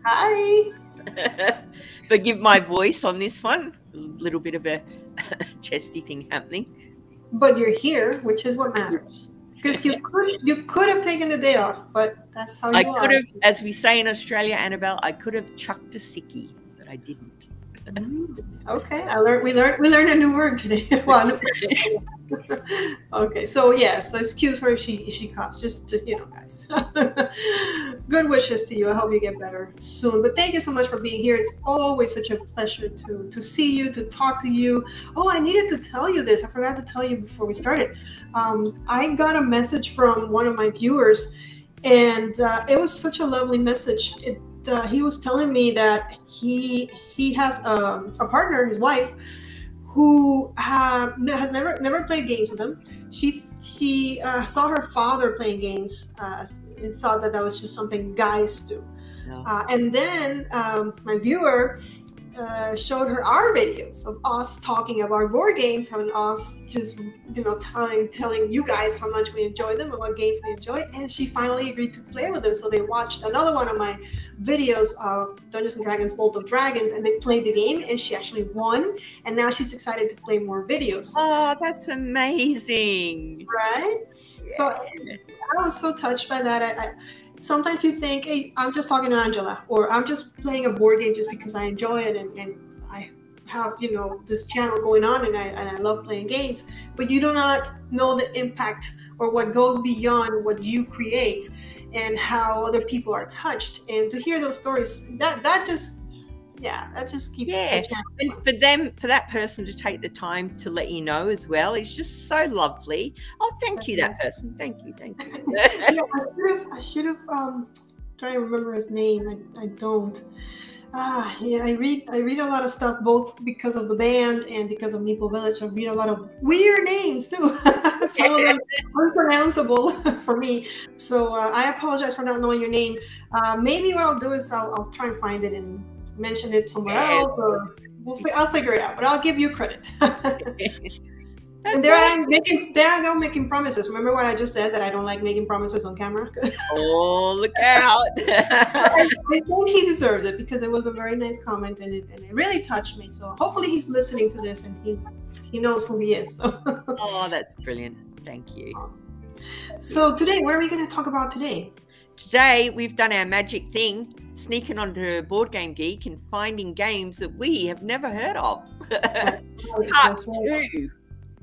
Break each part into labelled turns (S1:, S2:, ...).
S1: Hi.
S2: Forgive my voice on this one. A little bit of a chesty thing happening.
S1: But you're here, which is what matters. Because you could have taken the day off, but that's how you are.
S2: I could have, as we say in Australia, Annabelle, I could have chucked a sickie, but I didn't.
S1: Okay, we learned a new word today. Well, okay, so yes, so excuse her if she coughs. Just to, guys. Good wishes to you. I hope you get better soon. But thank you so much for being here. It's always such a pleasure to see you, to talk to you. Oh, I needed to tell you this. I forgot to tell you before we started. I got a message from one of my viewers, and it was such a lovely message. He was telling me that he has a partner, his wife, who has never played games with him. She saw her father playing games and thought that was just something guys do. No. And then my viewer showed her our videos of us talking about board games, having us just telling you guys how much we enjoy them and what games we enjoy, and she finally agreed to play with them. So they watched another one of my videos of Dungeons and Dragons Bolt of Dragons, and they played the game, and she actually won, and now she's excited to play more videos.
S2: Oh, that's amazing,
S1: right? Yeah. So I was so touched by that. Sometimes you think, hey, I'm just talking to Angela, or I'm just playing a board game just because I enjoy it and I have, this channel going on and I love playing games, but you do not know the impact or what goes beyond what you create and how other people are touched. And to hear those stories, that just keeps
S2: and for that person to take the time to let you know as well is just so lovely. Oh, thank you, that person. Thank you.
S1: I should have trying to remember his name. I don't. I read a lot of stuff both because of the band and because of Meeple Village. I read a lot of weird names too. Some of them unpronounceable for me. So I apologize for not knowing your name. Maybe what I'll do is I'll try and find it and mention it somewhere else, or I'll figure it out. But I'll give you credit. And there I go making promises. Remember what I just said, that I don't like making promises on camera?
S2: Oh, look out.
S1: I think he deserved it because it was a very nice comment and it really touched me. So hopefully he's listening to this and he knows who he is. So.
S2: Oh, that's brilliant. Thank you.
S1: So today, what are we going to talk about today?
S2: Today, we've done our magic thing, sneaking onto Board Game Geek and finding games that we have never heard of.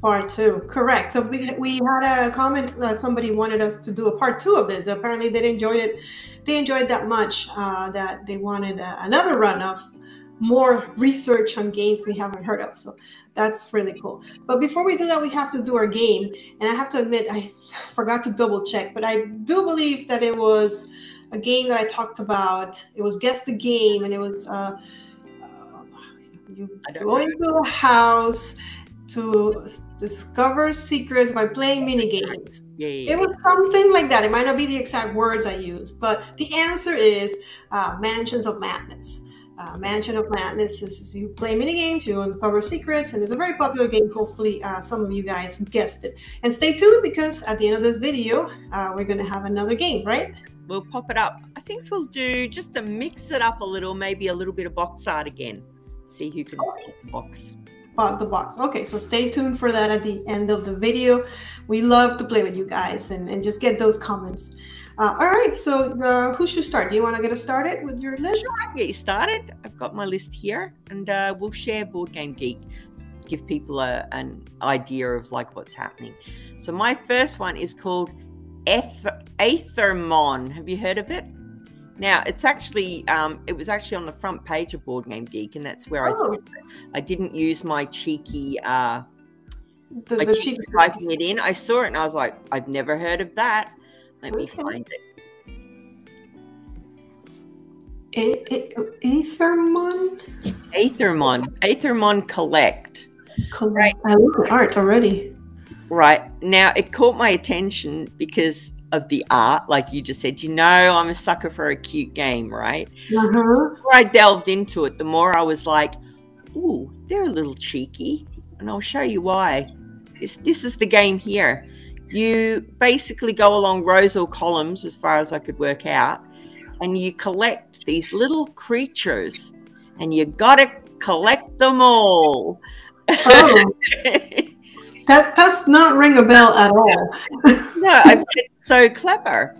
S1: Part two, correct. So we had a comment, somebody wanted us to do a part 2 of this. Apparently they enjoyed it. They enjoyed that much that they wanted another run of more research on games we haven't heard of. So that's really cool. But before we do that, we have to do our game. And I have to admit, I forgot to double check, but I do believe that it was a game that I talked about. It was Guess the Game, and it was you go into a house to discover secrets by playing mini games. It was something like that. It might not be the exact words I used, but the answer is Mansions of Madness. Mansion of Madness is you play mini games, you uncover secrets, and it's a very popular game. Hopefully some of you guys guessed it. And stay tuned, because at the end of this video, we're going to have another game, right?
S2: We'll pop it up. I think we'll do, just to mix it up a little, maybe a little bit of box art again. See who can spot the box.
S1: The box. Okay, so stay tuned for that at the end of the video. We love to play with you guys and just get those comments. All right, so who should start? Do you want to get us started with your list?
S2: Sure, I can get you started. I've got my list here, and we'll share Board Game Geek, give people an idea of like what's happening. So my first one is called Aethermon. Have you heard of it? Now, it's actually, it was actually on the front page of Board Game Geek, and that's where I saw it. I didn't use my cheeky, cheeky typing it in. I saw it, and I was like, I've never heard of that. Let me find
S1: it. Aethermon?
S2: Aethermon Collect.
S1: Right. I look at art already.
S2: Right. Now, it caught my attention because of the art, like you just said. I'm a sucker for a cute game, right? The more I delved into it, the more I was like, ooh, they're a little cheeky, and I'll show you why. This is the game here. You basically go along rows or columns, as far as I could work out, and you collect these little creatures, and you gotta collect them all.
S1: Oh, that does not ring a bell at all.
S2: No, I find it so clever.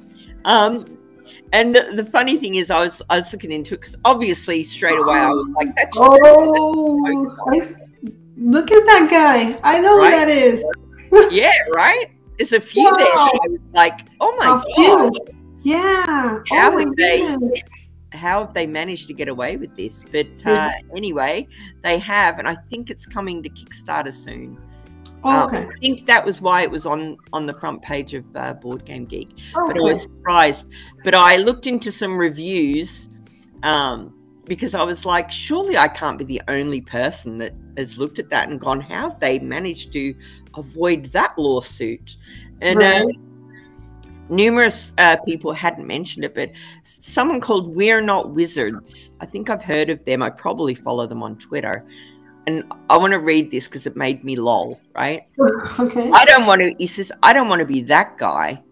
S2: And the funny thing is, I was looking into it because obviously straight away I was like, "That's just
S1: look at that guy! I know who that is."
S2: Yeah, right. There's a few there. I was like, "Oh my god!"
S1: Yeah.
S2: How have they managed to get away with this? But anyway, they have, and I think it's coming to Kickstarter soon.
S1: Okay.
S2: I think that was why it was on the front page of Board Game Geek. But I was surprised. But I looked into some reviews because I was like, surely I can't be the only person that has looked at that and gone, how have they managed to avoid that lawsuit? And numerous people hadn't mentioned it, but someone called We're Not Wizards, I think I've heard of them. I probably follow them on Twitter. And I want to read this because it made me lol, right?
S1: Okay.
S2: He says, I don't want to be that guy.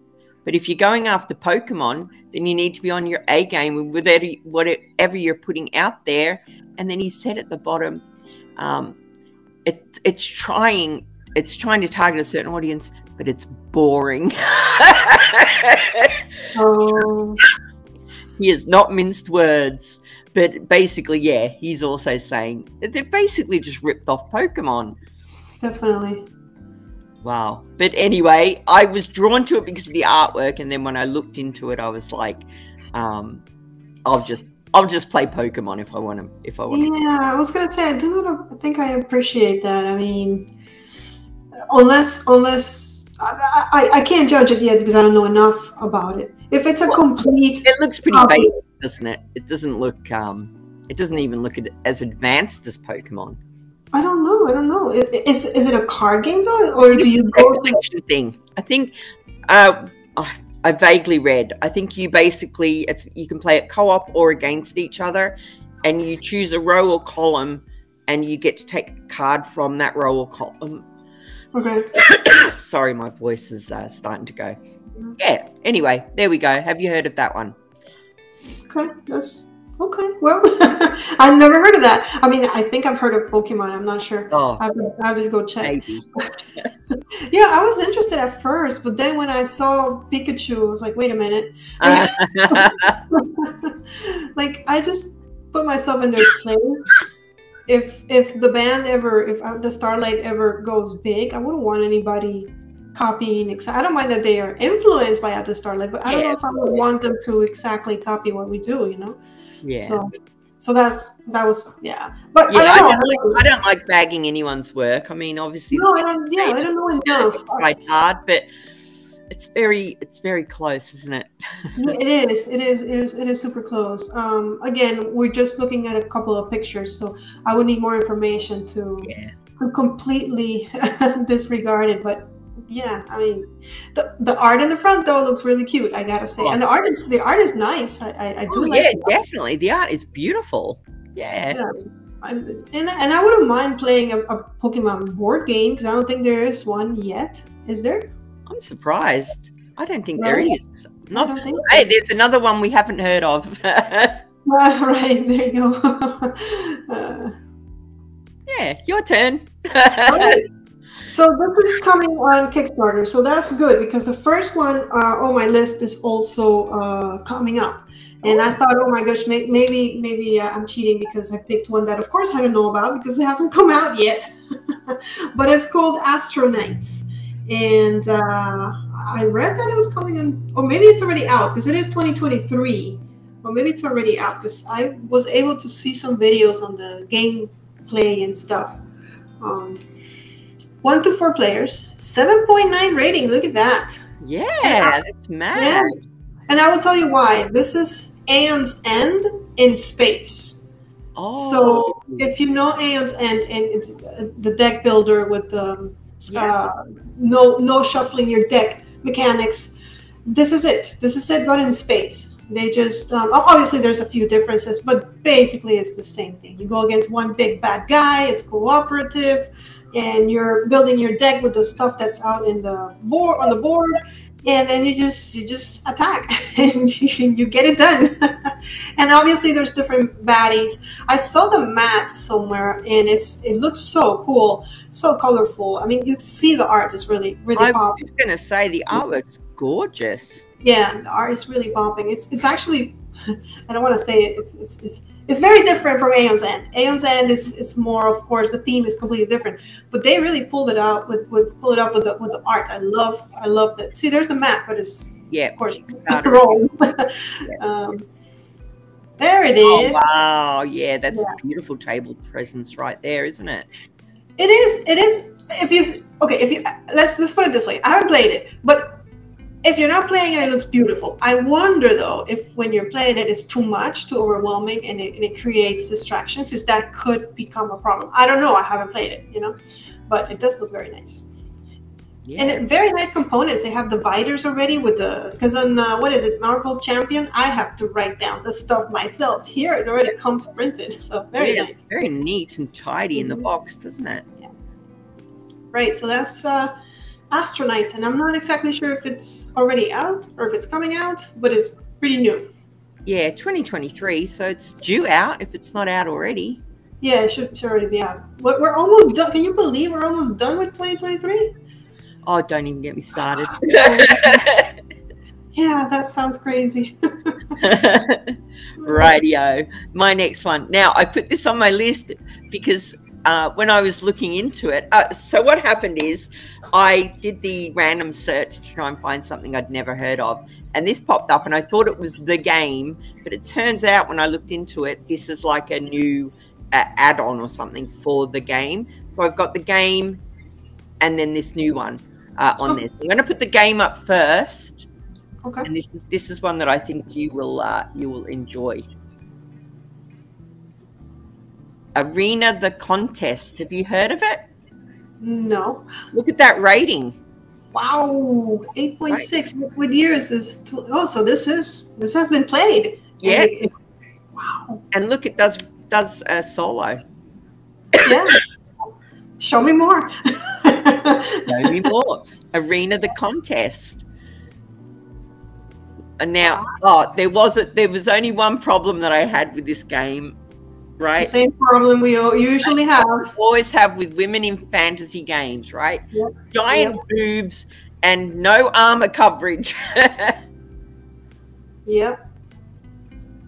S2: But if you're going after Pokemon, then you need to be on your A game with whatever you're putting out there. And then he said at the bottom, it's trying to target a certain audience, but it's boring.
S1: Oh.
S2: He has not minced words. But basically, yeah, he's also saying they've basically just ripped off Pokemon.
S1: Definitely.
S2: Wow. But anyway, I was drawn to it because of the artwork, and then when I looked into it, I was like, I'll just play Pokemon if I want to.
S1: Yeah, I was gonna say I think I appreciate that. I mean, unless I can't judge it yet because I don't know enough about it. If it's a complete,
S2: it looks pretty basic, doesn't it? It doesn't look. It doesn't even look as advanced as Pokemon.
S1: I don't know. Is it a card game though, or do you
S2: go collection thing? I think. I vaguely read. I think you basically you can play it co-op or against each other, and you choose a row or column, and you get to take a card from that row or column.
S1: Okay.
S2: Sorry, my voice is starting to go. Yeah. Anyway, there we go. Have you heard of that one?
S1: Okay. That's okay. Well, I've never heard of that. I mean, I think I've heard of Pokemon. I'm not sure.
S2: Oh,
S1: I have to go check.
S2: Maybe.
S1: Yeah, I was interested at first, but then when I saw Pikachu, I was like, wait a minute. Like, I just put myself in their place. If the band if the Starlight ever goes big, I wouldn't want anybody copying. I don't mind that they are influenced by the Starlight, but I don't know if I would want them to exactly copy what we do, you know?
S2: Yeah.
S1: So that was yeah. But
S2: yeah,
S1: I
S2: don't like bagging anyone's work. I mean, obviously,
S1: no, I don't know enough.
S2: Tried hard, but it's very close, isn't it?
S1: It is super close. Again, we're just looking at a couple of pictures, so I would need more information to completely disregard it. But yeah, I mean, the art in the front though looks really cute. I gotta say, and the art is nice. I do like.
S2: Yeah, definitely. The art is beautiful. Yeah.
S1: And I wouldn't mind playing a Pokemon board game because I don't think there is one yet. Is there?
S2: I'm surprised. I don't think there is.
S1: Hey,
S2: there's another one we haven't heard of.
S1: Right, there you go.
S2: Yeah, your turn.
S1: Right. So this is coming on Kickstarter, so that's good because the first one on my list is also coming up. And I thought, oh my gosh, maybe I'm cheating because I picked one that, of course, I don't know about because it hasn't come out yet. But it's called Astronauts. And I read that it was coming on, or maybe it's already out because it is 2023. Or maybe it's already out because I was able to see some videos on the gameplay and stuff. 1 to 4 players, 7.9 rating. Look at that.
S2: Yeah, that's mad.
S1: Yeah. And I will tell you why. This is Aeon's End in space.
S2: Oh.
S1: So if you know Aeon's End, and it's the deck builder with the no shuffling your deck mechanics, this is it. This is it, but in space. They just obviously there's a few differences, but basically it's the same thing. You go against one big bad guy. It's cooperative, and you're building your deck with the stuff that's out in the board and then you just attack and you get it done. And obviously there's different baddies. I saw the mat somewhere, and it looks so cool, so colorful. I mean, you see the art is really
S2: I
S1: popping.
S2: was just gonna say the artwork's gorgeous.
S1: Yeah, the art is really popping. It's actually, I don't want to say it, it's very different from Aeon's End. Aeon's End is more, of course, the theme is completely different, but they really pulled it out pull it up with the art. I love that. See, there's the map, but it's, of course, Rome. There it is.
S2: Oh, wow, yeah, that's a beautiful table presence right there, isn't it?
S1: It is. It is. If you let's put it this way. I haven't played it, but if you're not playing it, it looks beautiful. I wonder though if when you're playing it, it's too much, too overwhelming, and it creates distractions, because that could become a problem. I don't know. I haven't played it, but it does look very nice. Yeah. And very nice components. They have dividers already because on what is it, Marvel Champion, I have to write down the stuff myself. Here it already comes printed, so very nice.
S2: Very neat and tidy in the box, doesn't it?
S1: Yeah. Right. So that's Astronauts, and I'm not exactly sure if it's already out or if it's coming out, but it's pretty new.
S2: Yeah, 2023, so it's due out if it's not out already.
S1: Yeah, it should already be out. But we're almost done. Can you believe we're almost done with 2023?
S2: Oh, don't even get me started.
S1: Yeah, that sounds crazy.
S2: Radio. My next one. Now, I put this on my list because when I was looking into it, so what happened is I did the random search to try and find something I'd never heard of, and this popped up, and I thought it was the game, but it turns out when I looked into it, this is like a new add-on or something for the game. So I've got the game and then this new one on this. I'm going to put the game up first.
S1: Okay.
S2: And this is one that I think you will enjoy. Arena the Contest. Have you heard of it?
S1: No.
S2: Look at that rating.
S1: Wow, 8.6. Right. What year is this? So this has been played.
S2: Yeah.
S1: Wow.
S2: And look, it does solo.
S1: Yeah. Show me more.
S2: Show me more. Arena the Contest. And now, there was only one problem that I had with this game, right?
S1: The same problem we usually have.
S2: Always have with women in fantasy games, right?
S1: Yep.
S2: Giant boobs and no armor coverage.
S1: Yep.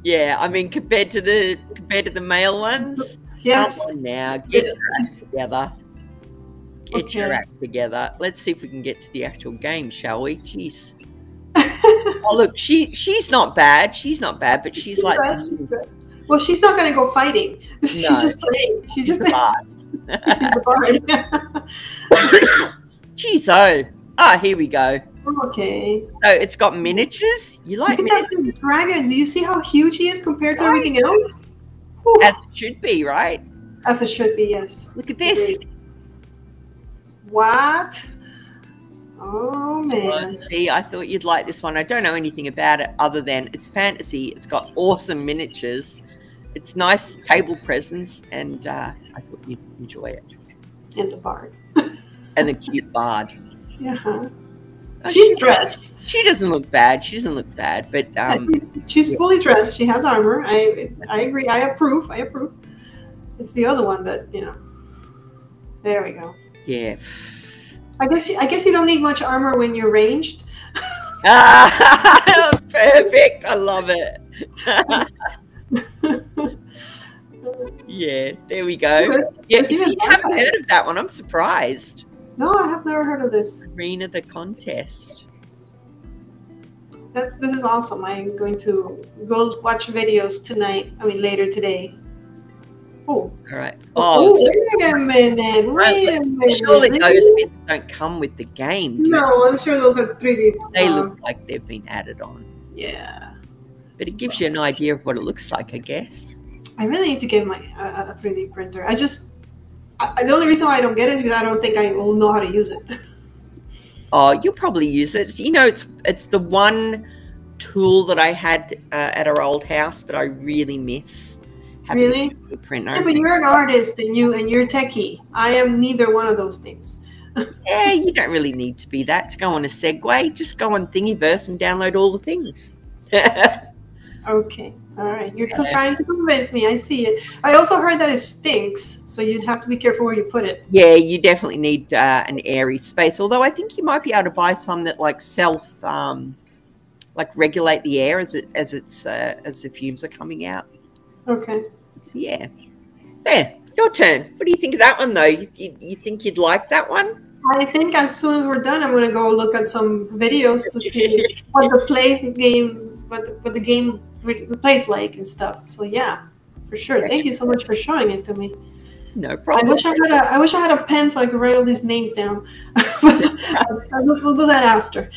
S2: Yeah, I mean compared to the male ones.
S1: Yes.
S2: Come on now, get your act together. Get your act together. Let's see if we can get to the actual game, shall we? Jeez. Oh look, she's not bad. She's not bad, but she's like.
S1: Well, she's not going to go fighting. No. She's just playing. She's just
S2: the bard.
S1: She's the bard.
S2: Jeez, here we go.
S1: Okay.
S2: So it's got miniatures. You like
S1: that dragon? Do you see how huge he is compared to everything else? Whew.
S2: As it should be, right?
S1: As it should be, yes.
S2: Look at this.
S1: What? Oh, man.
S2: Well, see, I thought you'd like this one. I don't know anything about it other than it's fantasy. It's got awesome miniatures. It's nice table presence, and I thought you'd enjoy it.
S1: And the bard.
S2: And the cute bard.
S1: Yeah. She's dressed.
S2: She doesn't look bad. She doesn't look bad, but
S1: she's fully dressed. She has armor. I agree. I approve. It's the other one that There we go.
S2: Yeah.
S1: I guess you don't need much armor when you're ranged.
S2: Perfect. I love it. Yeah, there we go. Yeah, you haven't heard of that one. I'm surprised.
S1: No, I have never heard of this.
S2: Arena the Contest.
S1: This is awesome. I'm going to go watch videos tonight. I mean, later today. Oh.
S2: All right.
S1: Wait a minute.
S2: Surely those bits don't come with the game.
S1: No, I'm sure those are 3D.
S2: They look like they've been added on.
S1: Yeah.
S2: But it gives you an idea of what it looks like, I guess. I
S1: really need to get my a 3D printer. The only reason why I don't get it is because I don't think I will know how to use it. Oh,
S2: you'll probably use it. It's the one tool that I had at our old house that I really miss.
S1: Really?
S2: Printer.
S1: Yeah, but you're an artist and you're techie. I am neither one of those things.
S2: Yeah, you don't really need to be that to go on a Segway. Just go on Thingiverse and download all the things.
S1: Okay. All right. You're trying to convince me. I see it. I also heard that it stinks, so you'd have to be careful where you put it.
S2: Yeah, you definitely need an airy space. Although I think you might be able to buy some that like like regulate the air as the fumes are coming out.
S1: Okay.
S2: So, yeah. There, your turn. What do you think of that one, though? You think you'd like that one?
S1: I think as soon as we're done, I'm going to go look at some videos to see what the game plays like and stuff. So yeah, for sure. Thank you so much for showing it to me.
S2: No problem.
S1: I wish I had a pen so I could write all these names down. We'll do that after.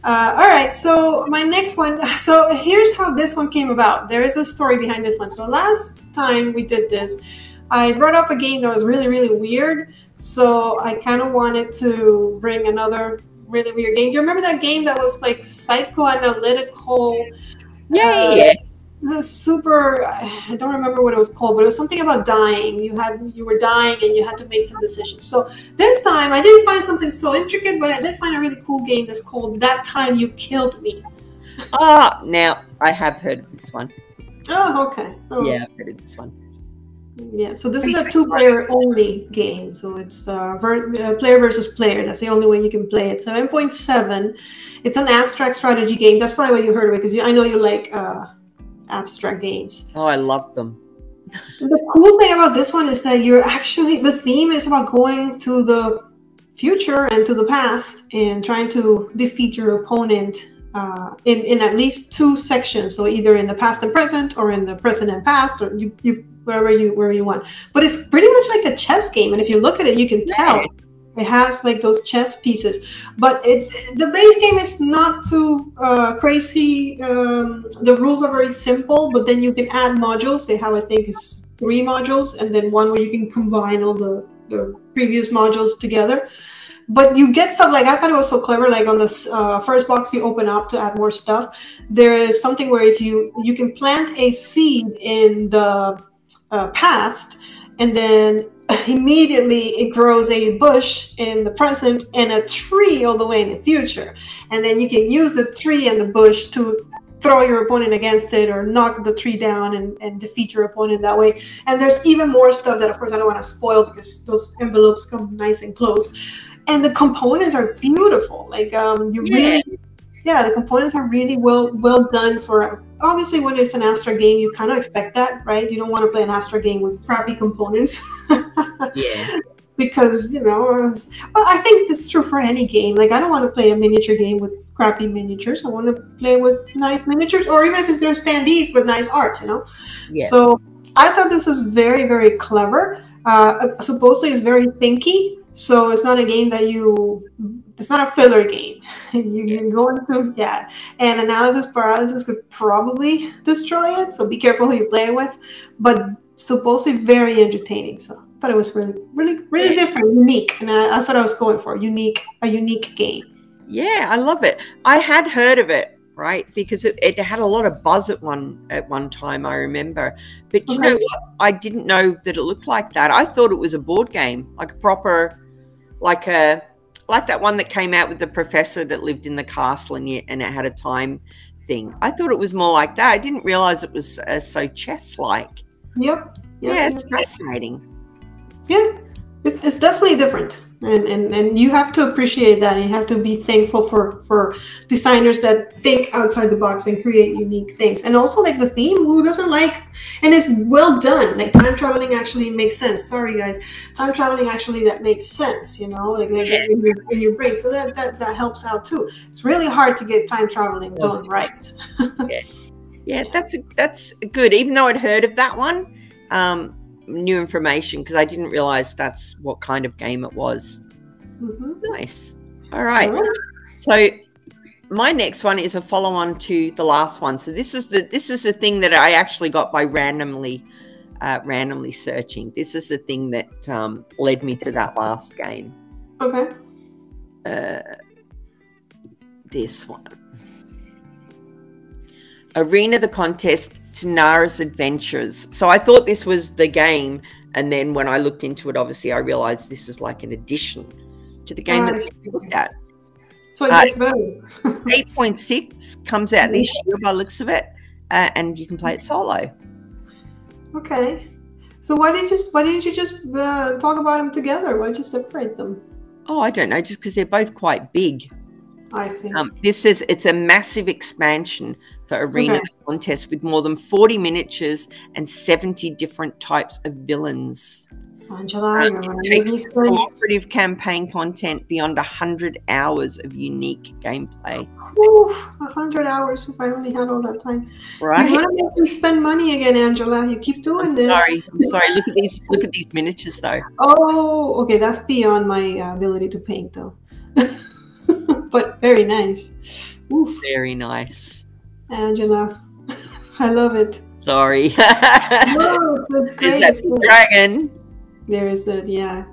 S1: All right. So my next one. So here's how this one came about. There is a story behind this one. So last time we did this, I brought up a game that was really, really weird. So I kind of wanted to bring another really weird game. Do you remember that game that was like psychoanalytical?
S2: Yeah.
S1: The super, I don't remember what it was called, but it was something about dying. You were dying and you had to make some decisions. So this time I didn't find something so intricate, but I did find a really cool game that's called That Time You Killed Me.
S2: Now I have heard of this one.
S1: Oh, okay. So
S2: yeah, I've heard of this one.
S1: Yeah, so this is a 2-player only game. So it's player versus player. That's the only way you can play it. 7.7. It's an abstract strategy game. That's probably what you heard of it, because I know you like abstract games.
S2: Oh, I love them.
S1: The cool thing about this one is that the theme is about going to the future and to the past and trying to defeat your opponent in at least 2 sections. So either in the past and present, or in the present and past, or wherever you want. But it's pretty much like a chess game, and if you look at it, you can tell it has like those chess pieces. But the base game is not too crazy. The rules are very simple, but then you can add modules. They have, I think, is 3 modules, and then one where you can combine all the previous modules together. But you get stuff like, I thought it was so clever, like on this first box you open up to add more stuff, there is something where if you can plant a seed in the past, and then immediately it grows a bush in the present and a tree all the way in the future. And then you can use the tree and the bush to throw your opponent against it, or knock the tree down and defeat your opponent that way. And there's even more stuff that, of course, I don't want to spoil because those envelopes come nice and close. And the components are beautiful. Like the components are really well done for. Obviously, when it's an abstract game, you kind of expect that, right? You don't want to play an abstract game with crappy components.
S2: Yeah.
S1: Because, well, I think it's true for any game. Like, I don't want to play a miniature game with crappy miniatures. I want to play with nice miniatures, or even if they're standees, but nice art, Yeah. So I thought this was very, very clever. Supposedly, it's very thinky. So it's not a game that it's not a filler game. You're going through, and analysis paralysis could probably destroy it. So be careful who you play with. But supposedly very entertaining. So I thought it was really, really, really different, unique. And that's what I was going for, a unique game.
S2: Yeah, I love it. I had heard of it, right? Because it had a lot of buzz at one time, I remember. But you know what? I didn't know that it looked like that. I thought it was a board game, like a proper... like that one that came out with the professor that lived in the castle and it had a time thing. I thought it was more like that. I didn't realize it was so chess-like.
S1: Yep.
S2: Yeah, it's fascinating.
S1: Yeah, it's definitely different, and you have to appreciate that. And you have to be thankful for designers that think outside the box and create unique things. And also, like, the theme, who doesn't like? And it's well done. Like, time traveling actually makes sense. Sorry, guys, time traveling actually that makes sense. Like in your brain, so that helps out too. It's really hard to get time traveling done right.
S2: Yeah, that's good. Even though I'd heard of that one. New information, because I didn't realize that's what kind of game it was. Nice. All right. So my next one is a follow-on to the last one. So this is the thing that I actually got by randomly searching. This is the thing that led me to that last game.
S1: Okay.
S2: This one. Arena the Contest, Tanara's Adventures. So I thought this was the game, and then when I looked into it, obviously I realized this is like an addition to the game that we looked at.
S1: So it gets better.
S2: 8.6 comes out this year by the looks of it, and you can play it solo.
S1: Okay. So why didn't you just talk about them together? Why'd you separate them?
S2: Oh, I don't know, just because they're both quite big.
S1: I see.
S2: This says it's a massive expansion for arena contests with more than 40 miniatures and 70 different types of villains.
S1: Angela,
S2: it takes cooperative campaign content beyond 100 hours of unique gameplay.
S1: 100 hours if I only had all that time.
S2: Right.
S1: You want to make me spend money again, Angela. You keep doing this.
S2: I'm sorry. Look at these miniatures though.
S1: Oh, okay. That's beyond my ability to paint though. But very nice. Oof.
S2: Very nice.
S1: Angela. I love it.
S2: Sorry.
S1: No, it's great.
S2: That's the dragon.
S1: There is that, yeah.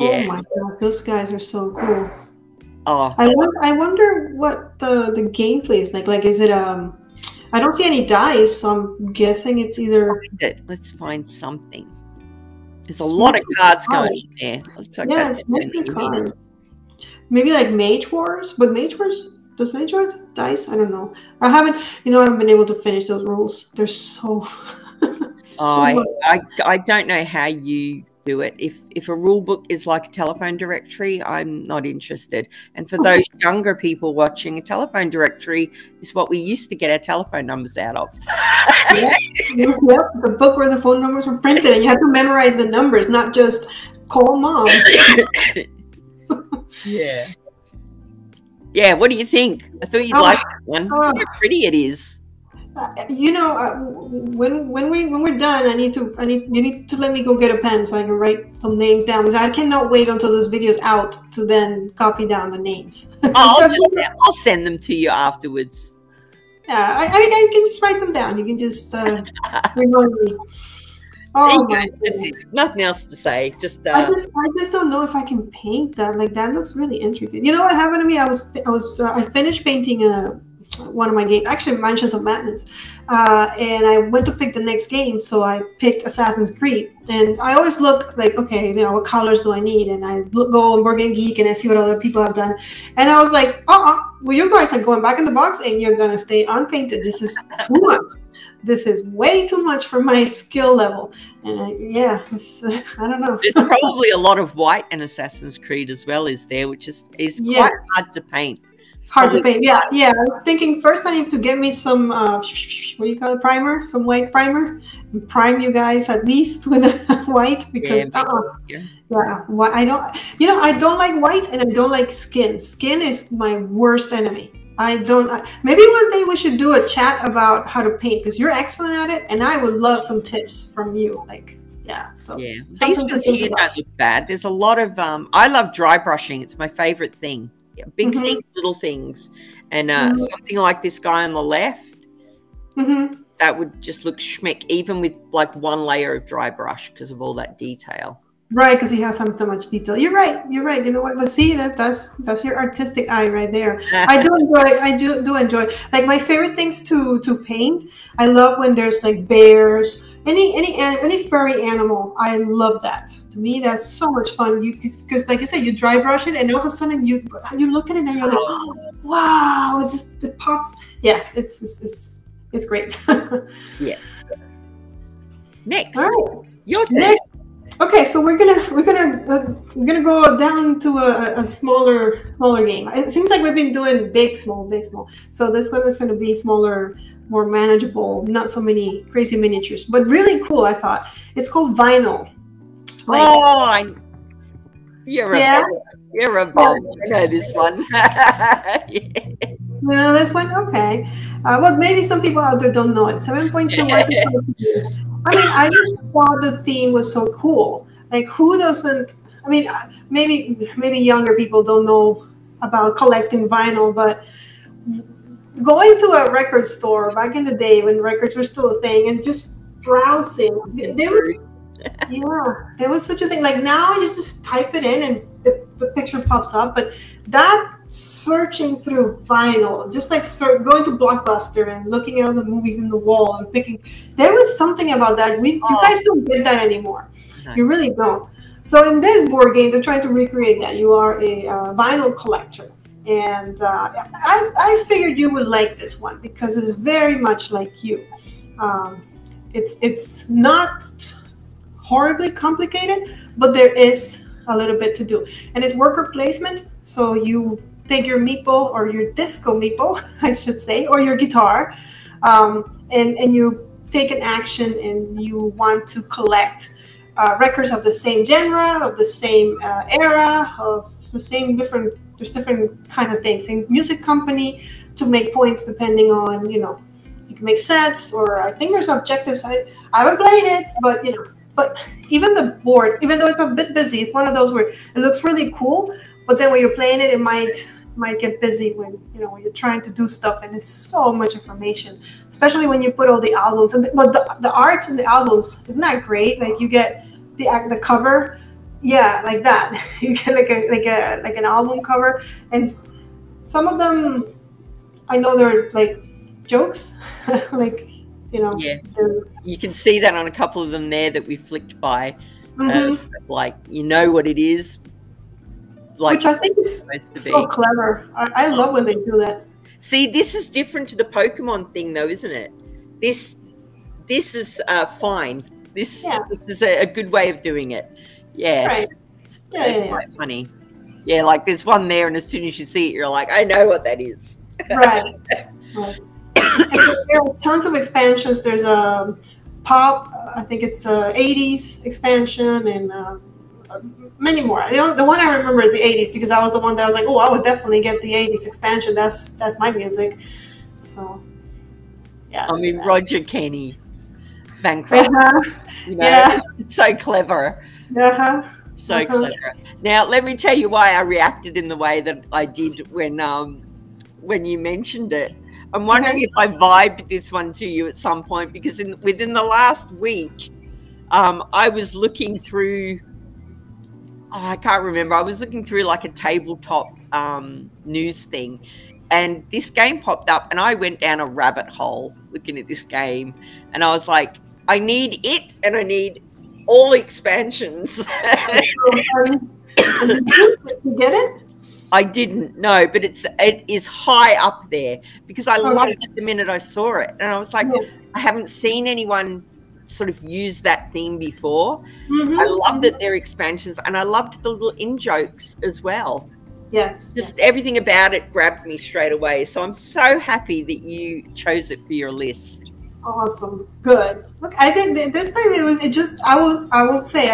S1: Oh my god, those guys are so cool.
S2: Oh,
S1: I wonder what the gameplay is like. Like, is it I don't see any dice, so I'm guessing it's either.
S2: Let's find something. There's a lot of cards going in there.
S1: It's mostly cards. Maybe like Mage Wars, but Mage Wars. Does Mage Wars have dice? I don't know. I haven't been able to finish those rules. They're so.
S2: I don't know how you do it. If a rule book is like a telephone directory, I'm not interested. And for those younger people watching, a telephone directory is what we used to get our telephone numbers out of.
S1: Yep, the book where the phone numbers were printed, and you had to memorize the numbers, not just call mom.
S2: Yeah. What do you think? I thought you'd like that one. Look how pretty it is.
S1: When we're done, you need to let me go get a pen so I can write some names down, because I cannot wait until this video's out to then copy down the names.
S2: I'll send them to you afterwards.
S1: Yeah, I can just write them down. You can just remind me. Oh my God.
S2: That's it. Nothing else to say.
S1: I just don't know if I can paint that. Like, that looks really intricate. You know what happened to me? I finished painting one of my games, actually Mansions of Madness, and I went to pick the next game, so I picked Assassin's Creed, and I always look like, okay, what colors do I need, and I go on Board Game Geek and I see what other people have done, and I was like, well, you guys are going back in the box and you're gonna stay unpainted. This is too much. This is way too much for my skill level. And I don't know.
S2: There's probably a lot of white in Assassin's Creed as well, is there, which is quite hard to paint.
S1: Hard to paint, yeah. I was thinking first I need to get me some, what do you call it, primer? Some white primer. And prime you guys at least with white, because I don't like white, and I don't like skin. Skin is my worst enemy. Maybe one day we should do a chat about how to paint, because you're excellent at it, and I would love some tips from you. These
S2: ones here don't look bad. There's a lot of I love dry brushing. It's my favorite thing. Big things, little things, and something like this guy on the left, that would just look schmick, even with like one layer of dry brush, because of all that detail.
S1: Right, because he has so much detail. You're right. You know what? But see, that's your artistic eye right there. I do enjoy. Like, my favorite things to paint, I love when there's like bears, any furry animal. I love that. To me, that's so much fun. Because like I said, you dry brush it, and all of a sudden you look at it and you're like, oh, wow! It pops. Yeah, it's great.
S2: Yeah. Next,
S1: all right.
S2: Your turn.
S1: Next. Okay, so we're gonna go down to a smaller game. It seems like we've been doing big, small. So this one is going to be smaller, more manageable, not so many crazy miniatures, but really cool. I thought it's called Vinyl.
S2: You're a bum. I know this one.
S1: You know this one? Okay. Well, maybe some people out there don't know it. 7.2. I just thought the theme was so cool. Like, who doesn't? Maybe younger people don't know about collecting vinyl, but going to a record store back in the day when records were still a thing and just browsing, there was such a thing. Like, now you just type it in and the picture pops up, but that searching through vinyl, just like going to Blockbuster and looking at all the movies in the wall and picking, there was something about that. You guys don't get that anymore. You really don't. So in this board game, they're trying to recreate that. You are a vinyl collector. And I figured you would like this one because it's very much like you. It's not horribly complicated, but there is a little bit to do. And it's worker placement. So you take your meeple or your disco meeple, I should say, or your guitar, and you take an action and you want to collect records of the same genre, of the same era, of the same there's different kind of things. And music company to make points depending on, you can make sets, or I think there's objectives. I haven't played it, but but even the board, even though it's a bit busy, it's one of those where it looks really cool, but then when you're playing it, it might get busy when when you're trying to do stuff, and it's so much information, especially when you put all the albums and the art in the albums. Isn't that great? Like you get the cover, yeah, like that. You get like an album cover, and some of them I know they're like jokes, like
S2: yeah, you can see that on a couple of them there that we flicked by. Like what it is. Like,
S1: which I think is so clever. I love when they do that.
S2: See, this is different to the Pokemon thing, though, isn't it? This is fine. This is a good way of doing it. Yeah,
S1: right.
S2: It's quite funny. Yeah, like there's one there, and as soon as you see it, you're like, I know what that is.
S1: Right. Right. There are tons of expansions. There's a pop. I think it's a 80s expansion, and many more. The one I remember is the 80s because I was the one that was like, oh, I would definitely get the 80s expansion. That's my music. So, yeah.
S2: I mean, Roger Kenny, Bankrupt.
S1: Yeah.
S2: It's so clever. So clever. Now, let me tell you why I reacted in the way that I did when you mentioned it. I'm wondering if I vibed this one to you at some point, because within the last week, I was looking through. I can't remember. I was looking through like a tabletop news thing, and this game popped up, and I went down a rabbit hole looking at this game, and I was like, I need it, and I need all expansions.
S1: Did you get it?
S2: I didn't know, but it is high up there because I loved it the minute I saw it, and I was like, I haven't seen anyone sort of use that theme before. I love that they're expansions, and I loved the little in-jokes as well.
S1: Just
S2: everything about it grabbed me straight away. So I'm so happy that you chose it for your list.
S1: Awesome. Good. Look, I did this time. I will say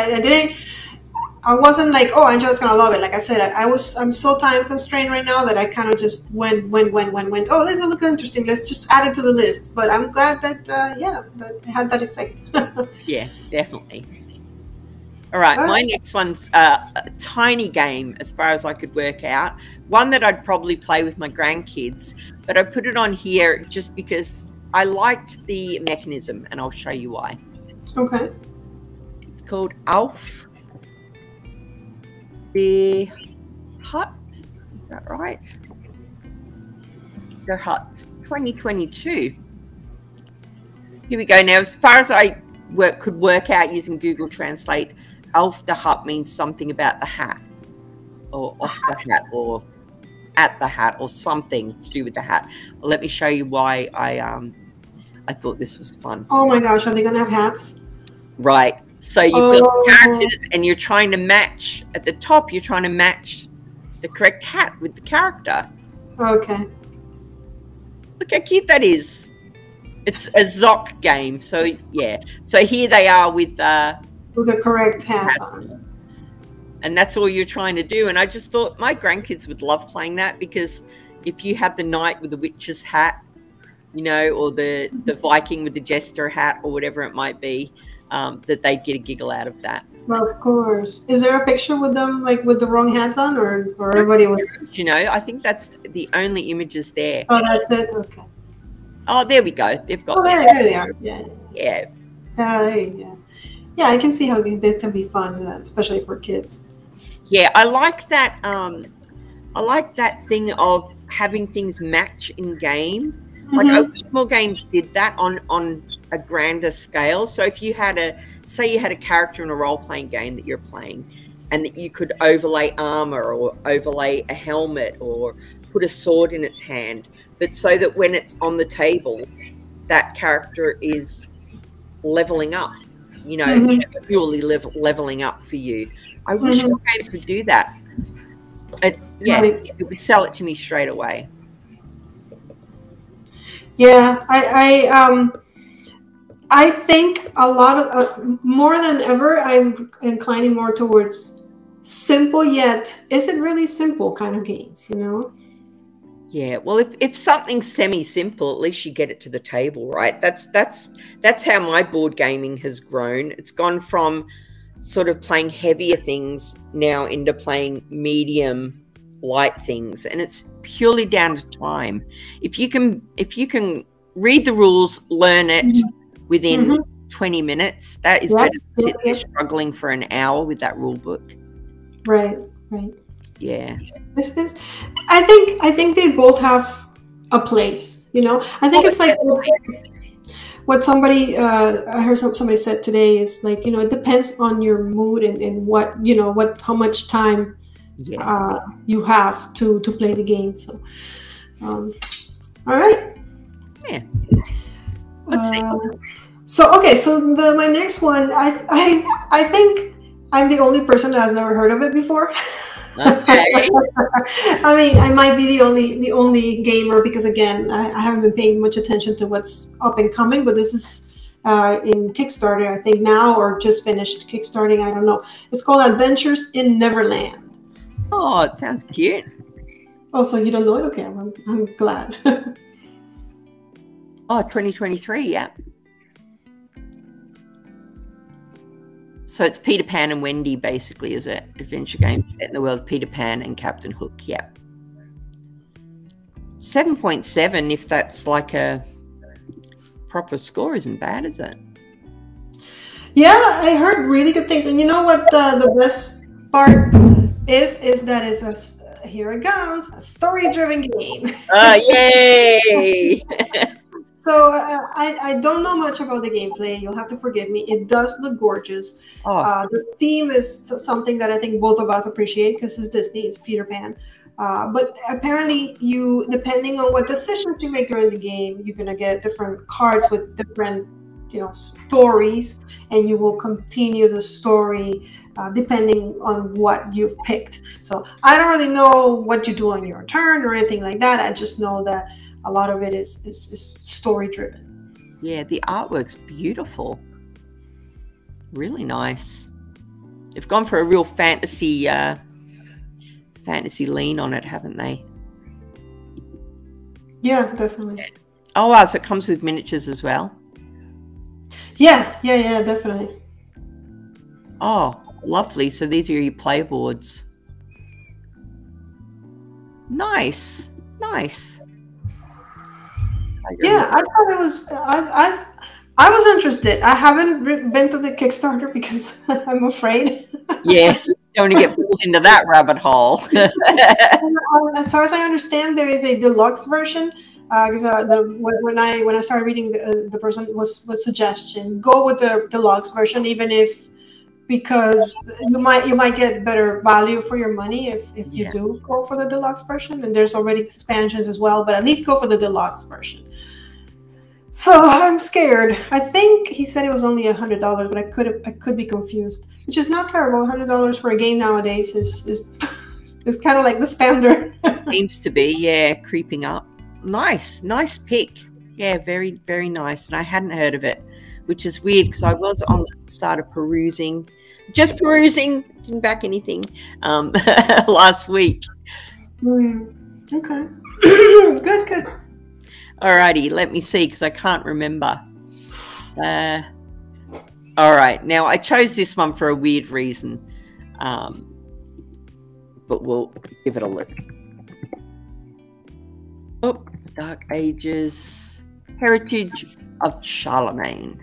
S1: I wasn't like, oh, Angela's gonna love it. Like I said, I'm so time constrained right now that I kind of just went. Oh, this will look interesting. Let's just add it to the list. But I'm glad that that it had that effect.
S2: Yeah, definitely. All right, my next one's a tiny game as far as I could work out. One that I'd probably play with my grandkids, but I put it on here just because I liked the mechanism, and I'll show you why.
S1: Okay.
S2: It's called Alf the Hut. Is that right? The Hut 2022. Here we go. Now, as far as I could work out using Google Translate, Alf the Hut means something about the hat, or off the hat, or at the hat, or something to do with the hat. Well, let me show you why I thought this was fun.
S1: Oh my gosh, are they gonna have hats?
S2: Right. So you've got characters, and you're trying to match at the top. You're trying to match the correct hat with the character.
S1: Okay.
S2: Look how cute that is. It's a Zoc game. So yeah. So here they are with the
S1: correct hats on.
S2: And that's all you're trying to do. And I just thought my grandkids would love playing that, because if you had the knight with the witch's hat, or the Viking with the jester hat, or whatever it might be, that they'd get a giggle out of that.
S1: Well, of course. Is there a picture with them, like with the wrong hats on, or everybody was?
S2: I think that's the only images there.
S1: Oh, that's it. Okay.
S2: Oh, there we go. They've got.
S1: Oh, there they are. Yeah.
S2: Yeah.
S1: Yeah. Yeah, I can see how this can be fun, especially for kids.
S2: Yeah, I like that. I like that thing of having things match in game. Like I wish more games did that on a grander scale. So if you had say you had a character in a role-playing game that you're playing, and that you could overlay armor or overlay a helmet or put a sword in its hand, but so that when it's on the table, that character is leveling up, you know, purely leveling up for you. I wish more games would do that. Yeah, it would sell it to me straight away.
S1: Yeah, I think a lot of more than ever, I'm inclining more towards simple yet is it really simple kind of games, you know?
S2: Yeah, well, if something's semi-simple, at least you get it to the table, right? That's how my board gaming has grown. It's gone from sort of playing heavier things now into playing medium, light things, and it's purely down to time. If you can read the rules, learn it within 20 minutes, that is better than sitting there struggling for an hour with that rule book.
S1: Right.
S2: Yeah.
S1: I think they both have a place, you know. I think it's like what somebody I heard somebody said today is like, you know, it depends on your mood and what, you know, how much time you have to play the game. So all right.
S2: Yeah. Let's see.
S1: So okay, so my next one, I think I'm the only person that has never heard of it before.
S2: Okay.
S1: I mean, I might be the only gamer because again, I haven't been paying much attention to what's up and coming. But this is in Kickstarter, I think now, or just finished kickstarting. I don't know. It's called Adventures in Neverland.
S2: Oh, it sounds cute.
S1: Oh, so you don't know it? Okay, I'm glad.
S2: Oh, 2023, yeah. So it's Peter Pan and Wendy, basically, is it? Adventure game set in the world of Peter Pan and Captain Hook, yeah. 7.7, if that's like a proper score, isn't bad, is it?
S1: Yeah, I heard really good things. And you know what the best part is that it's here it goes, a story-driven game.
S2: Yay!
S1: So I don't know much about the gameplay. You'll have to forgive me. It does look gorgeous. The theme is something that I think both of us appreciate because it's Disney, it's Peter Pan. But apparently, depending on what decisions you make during the game, you're gonna get different cards with different, you know, stories, and you will continue the story depending on what you've picked. So I don't really know what you do on your turn or anything like that. I just know that a lot of it is story driven.
S2: Yeah, the artwork's beautiful. Really nice. They've gone for a real fantasy lean on it, haven't they?
S1: Yeah, definitely.
S2: Oh wow, so it comes with miniatures as well?
S1: Yeah, definitely.
S2: Oh, lovely. So these are your play boards. Nice.
S1: Yeah, I thought it was. I was interested. I haven't been to the Kickstarter because I'm afraid.
S2: Yes, you don't want to get pulled into that rabbit hole.
S1: As far as I understand, there is a deluxe version. Because when I started reading, the person was suggestion go with the deluxe version, even if because you might get better value for your money if you do go for the deluxe version. And there's already expansions as well, but at least go for the deluxe version. So I'm scared. I think he said it was only $100, but I could be confused, which is not terrible. $100 for a game nowadays is kind of like the standard.
S2: It seems to be, yeah, creeping up. Nice pick. Yeah, very, very nice. And I hadn't heard of it, which is weird because I was on the start of perusing, didn't back anything last week.
S1: Okay. Good.
S2: Alrighty, let me see because I can't remember. All right, now I chose this one for a weird reason, but we'll give it a look. Oh, Dark Ages, Heritage of Charlemagne.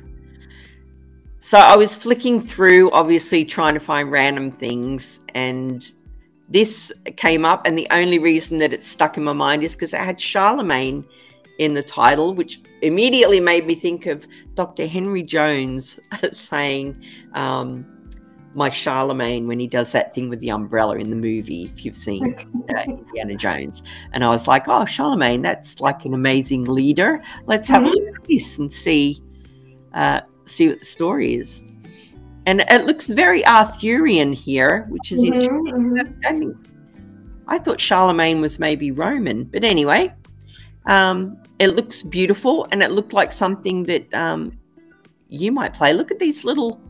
S2: So I was flicking through, obviously trying to find random things, and this came up, and the only reason that it stuck in my mind is because it had Charlemagne in the title, which immediately made me think of Dr. Henry Jones saying, my Charlemagne, when he does that thing with the umbrella in the movie, if you've seen Indiana Jones. And I was like, oh, Charlemagne, that's like an amazing leader. Let's have a look at this and see what the story is. And it looks very Arthurian here, which is interesting. I thought Charlemagne was maybe Roman, but anyway, it looks beautiful, and it looked like something that you might play. Look at these little.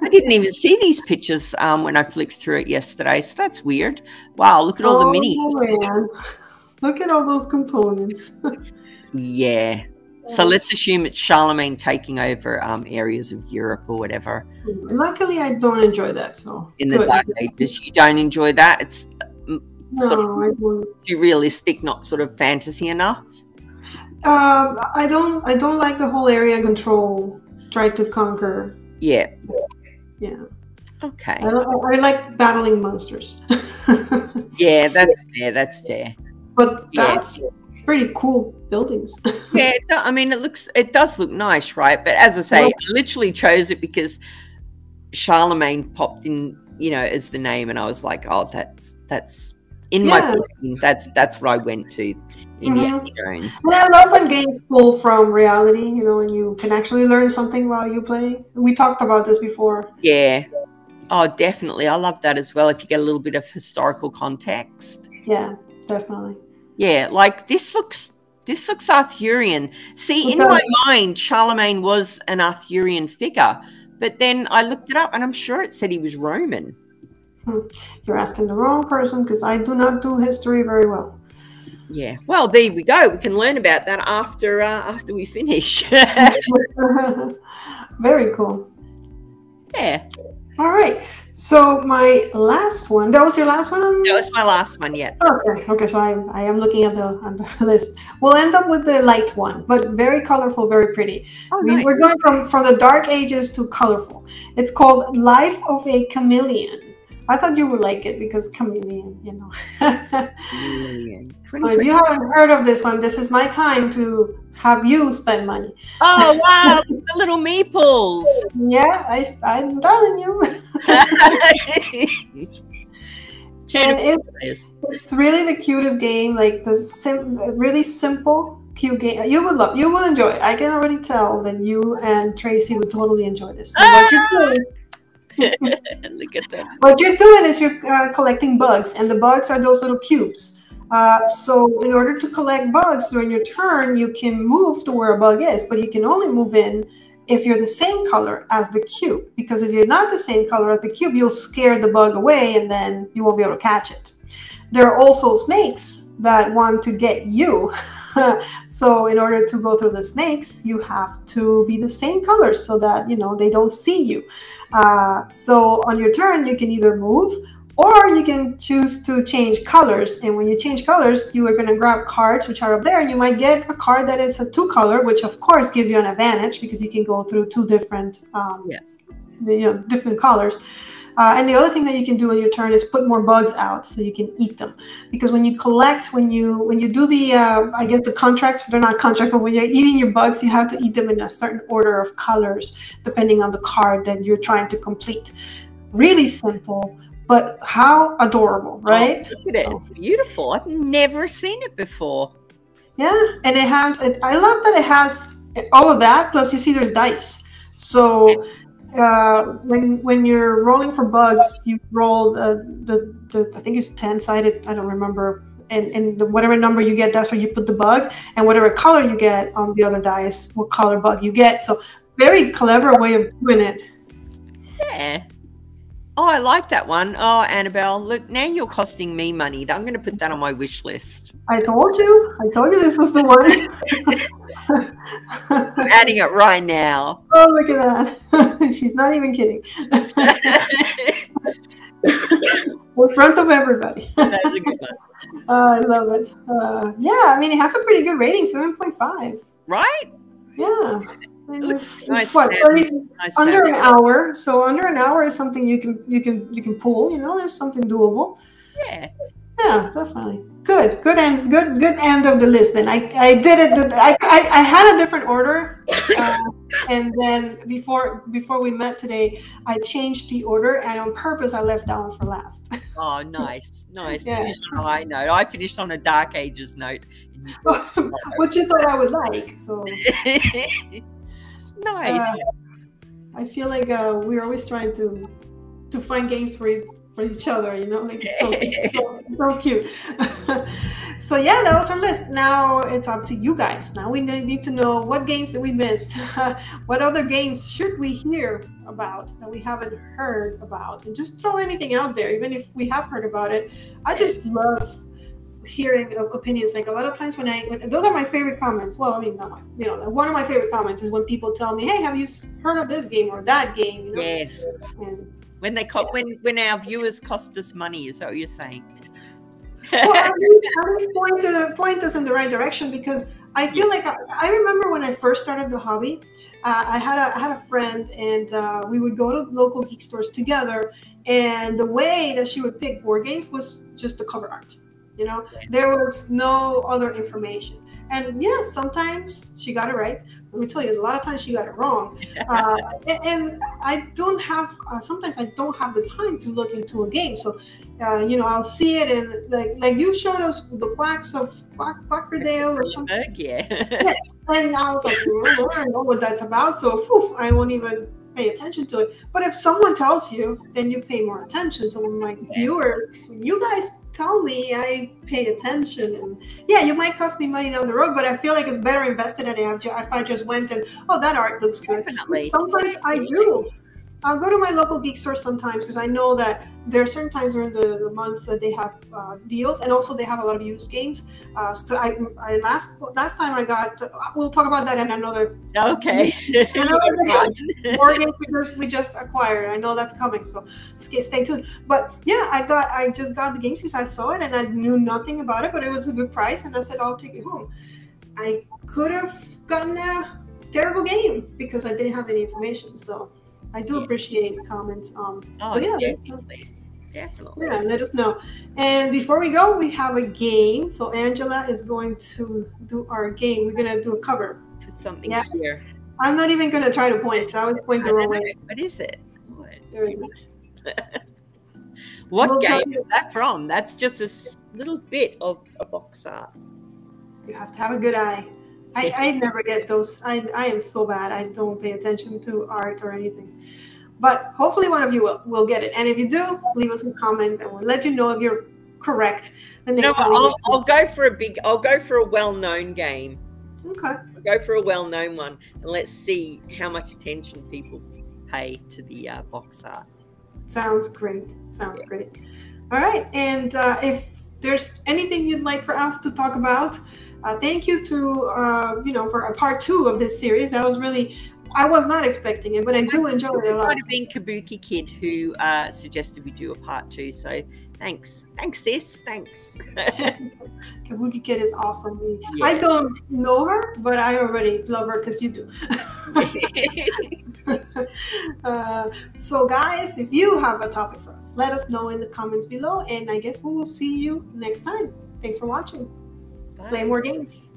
S2: I didn't even see these pictures when I flicked through it yesterday, so that's weird. Wow, look at all the minis.
S1: Man. Look at all those components.
S2: Yeah. So let's assume it's Charlemagne taking over areas of Europe or whatever.
S1: Luckily, I don't enjoy that. So
S2: in the Dark Ages, you don't enjoy that? It's sort of too realistic, not sort of fantasy enough.
S1: I don't like the whole area control. Try to conquer.
S2: Yeah.
S1: Yeah.
S2: Okay.
S1: I like battling monsters.
S2: Yeah, that's fair. That's fair.
S1: But that's pretty cool buildings.
S2: Yeah, I mean, it does look nice, right? But as I say, I literally chose it because Charlemagne popped in, as the name, and I was like, oh, that's in my brain. That's what I went to. Indiana Jones.
S1: And I love when games pull from reality, and you can actually learn something while you play. We talked about this before.
S2: Yeah. Oh, definitely. I love that as well. If you get a little bit of historical context.
S1: Yeah, definitely.
S2: Yeah, like this looks Arthurian. See, in my mind, Charlemagne was an Arthurian figure, but then I looked it up, and I'm sure it said he was Roman.
S1: You're asking the wrong person, because I do not do history very well.
S2: Yeah, well, there we go. We can learn about that after we finish.
S1: Very cool.
S2: Yeah.
S1: All right. So my last one. That was your last one?
S2: That was my last one, yeah.
S1: Okay. So I am looking at the list. We'll end up with the light one, but very colorful, very pretty.
S2: Oh, nice.
S1: We're going from the Dark Ages to colorful. It's called Life of a Chameleon. I thought you would like it because chameleon,
S2: Chameleon.
S1: If you haven't heard of this one, this is my time to have you spend money.
S2: Oh, wow. The little meeples.
S1: Yeah, I'm telling you. And it's really the cutest game, like really simple, cute game. You will enjoy it. I can already tll that you and Tracy would totally enjoy this. So what you're doing,
S2: look at that.
S1: What you're doing is you're collecting bugs, and the bugs are those little cubes. So in order to collect bugs during your turn, you can move to where a bug is, but you can only move in if you're the same color as the cube. Because if you're not the same color as the cube, you'll scare the bug away, and then you won't be able to catch it. There are also snakes that want to get you. So in order to go through the snakes, you have to be the same color so that they don't see you. So on your turn, you can either move, or you can choose to change colors. And when you change colors, you are going to grab cards which are up there. You might get a card that is a 2-color, which of course gives you an advantage because you can go through 2 different different colors. And the other thing that you can do on your turn is put more bugs out so you can eat them. Because when you collect, when you do the, I guess the contracts, they're not contracts, but when you're eating your bugs, you have to eat them in a certain order of colors, depending on the card that you're trying to complete. Really simple, but how adorable, right?
S2: Oh, look at it. It's beautiful. I've never seen it before.
S1: Yeah, and it has, I love that it has all of that, plus you see there's dice. So when you're rolling for bugs, you roll the I think it's 10-sided, I don't remember, and whatever number you get, that's where you put the bug, and whatever color you get on the other dice, what color bug you get. So very clever way of doing it.
S2: Yeah. Oh, I like that one. Oh, Anabel, look, now you're costing me money. I'm going to put that on my wish list.
S1: I told you this was the one.
S2: I'm adding it right now.
S1: Oh, look at that. She's not even kidding. In front of everybody.
S2: That's a good one.
S1: I love it. Yeah, I mean, it has a pretty good rating, 7.5.
S2: Right?
S1: Yeah. It's
S2: nice,
S1: what,
S2: nice
S1: under an hour. So under an hour is something you can pull. There's something doable.
S2: Yeah.
S1: Yeah, definitely. Good end of the list. Then I did it. I had a different order, and then before we met today, I changed the order, and on purpose I left that one for last.
S2: Oh, nice.
S1: Yeah.
S2: Finished on a high note. I finished on a Dark Ages note. And you brought
S1: What you thought I would like. So
S2: nice.
S1: I feel like we're always trying to find games for each other, you know, like so cute. So yeah, that was our list. Now it's up to you guys. Now we need to know what games that we missed. What other games should we hear about that we haven't heard about? And just throw anything out there, even if we have heard about it. I just love hearing opinions. Like a lot of times when those are my favorite comments. Well, I mean, not you know, one of my favorite comments is when people tell me, "Hey, have you heard of this game or that game?" You know?
S2: Yes.
S1: And,
S2: when they when our viewers cost us money, is that what you're saying?
S1: Well, at least point us in the right direction, because I feel like I remember when I first started the hobby, I had a friend, and we would go to local geek stores together, and the way that she would pick board games was just the cover art. You know, there was no other information. And yeah, sometimes she got it right. Let me tell you, a lot of times she got it wrong. And I don't have, sometimes I don't have the time to look into a game. So, you know, I'll see it, and like you showed us the Quacks of Quackerdale or something.
S2: Yeah.
S1: And I was like, I don't know what that's about. So I won't even pay attention to it. But if someone tells you, then you pay more attention. So when my viewers, when you guys tell me, I pay attention. And yeah, you might cost me money down the road, but I feel like it's better invested in it if I just went and, oh, that art looks good.
S2: Definitely.
S1: Sometimes I do. I'll go to my local geek store sometimes, because I know that there are certain times during the month that they have deals, and also they have a lot of used games. So last time I got, we'll talk about that in another.
S2: Okay.
S1: Board game we just acquired. I know that's coming, so stay tuned. But yeah, I just got the games because I saw it and I knew nothing about it, but it was a good price, and I said I'll take it home. I could have gotten a terrible game because I didn't have any information. So I do appreciate comments. So yeah,
S2: definitely.
S1: Yeah, let us know. And before we go, we have a game. So Angela is going to do our game. We're gonna do a cover.
S2: Put something here.
S1: I'm not even gonna try to point, so I was pointing the wrong way.
S2: What is it?
S1: What
S2: game is that from? That's just a little bit of a box art.
S1: You have to have a good eye. I never get those. I am so bad. I don't pay attention to art or anything. But hopefully one of you will get it. And if you do, leave us some comments, and we'll let you know if you're correct. The next time
S2: I'll go for a well-known game.
S1: Okay.
S2: I'll go for a well-known one, and let's see how much attention people pay to the box art.
S1: Sounds great. Sounds great. All right. And if there's anything you'd like for us to talk about, thank you to, for a part 2 of this series. That was really, I was not expecting it, but I do enjoy it a lot.
S2: It might have been Kabuki Kid who suggested we do a part 2. So thanks. Thanks, sis. Thanks.
S1: Kabuki Kid is awesome. Yeah. I don't know her, but I already love her because you do. So guys, if you have a topic for us, let us know in the comments below. And I guess we will see you next time. Thanks for watching. Play more games.